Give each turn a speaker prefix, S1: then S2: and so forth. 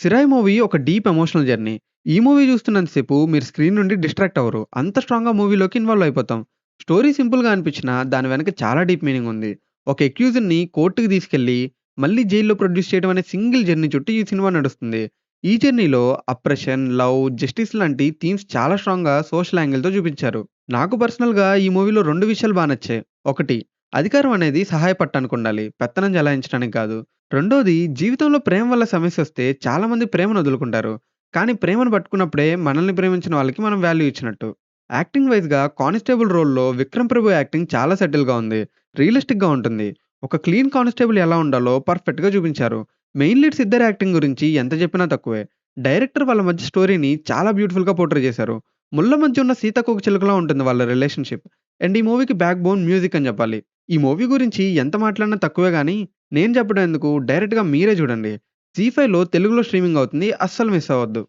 S1: 'Sirai' movie ఒక deep emotional journey. ఈ movie చూస్తున్నంత సేపు మీరు స్క్రీన్ నుండి డిస్ట్రాక్ట్ అవ్వరు. అంత స్ట్రాంగ్‌గా మూవీలోకి ఇన్వాల్వ్ అయిపోతాం. స్టోరీ సింపుల్‌గా అనిపించినా దాని వెనక చాలా డీప్ మీనింగ్ ఉంది. ఒక అక్యూజ్డ్‌ని కోర్ట్‌కి తీసుకెళ్ళి మళ్ళీ జైల్‌లో ప్రొడ్యూస్ చేయడం అనే సింగిల్ జర్నీ చుట్టూ ఈ సినిమా నడుస్తుంది. ఈ జర్నీలో అప్రెషన్, లవ్, జస్టిస్ లాంటి థీమ్స్ చాలా స్ట్రాంగ్‌గా సోషల్ యాంగిల్‌తో చూపించారు. నాకు పర్సనల్‌గా ఈ మూవీలో 2 విషయాలు నచ్చాయి. ఒకటి, అధికారం అనేది సహాయపడటానికి ఉండాలి. పెత్తనం చెలాయించడానికి కాదు. రెండోది, జీవితంలో ప్రేమ వల్ల సమస్యొస్తే చాలామంది ప్రేమను వదులుకుంటారు. కానీ ప్రేమను పట్టుకున్నప్పుడే మనల్ని ప్రేమించిన వాళ్ళకి మనం వాల్యూ ఇచ్చినట్టు. యాక్టింగ్ వైస్‌గా కానిస్టేబుల్ రోల్‌లో విక్రమ్ ప్రభు యాక్టింగ్ చాలా సెటిల్‌గా ఉంది. రియలిస్టిక్‌గా ఉంటుంది. ఒక క్లీన్ కానిస్టేబుల్ ఎలా ఉండాలో పర్ఫెక్ట్‌గా చూపించారు. మెయిన్ లీడ్స్ ఇద్దరి యాక్టింగ్ గురించి ఎంత చెప్పినా తక్కువే. డైరెక్టర్ వాళ్ళ మధ్య స్టోరీని చాలా బ్యూటిఫుల్‌గా పోర్ట్రే చేశారు. ముళ్ళ మధ్య ఉన్న సీతాకోకచిలుకలా ఉంటుంది వాళ్ళ రిలేషన్‌షిప్. అండ్ ఈ మూవీకి బ్యాక్ బోన్ మ్యూజిక్ అని చెప్పాలి. ఈ మూవీ గురించి ఎంత మాట్లాడినా తక్కువే గానీ, నేను చెప్పడం ఎందుకు, డైరెక్ట్‌గా మీరే చూడండి. జీ ఫైవ్‌లో తెలుగులో స్ట్రీమింగ్ అవుతుంది. అస్సలు మిస్ అవ్వద్దు.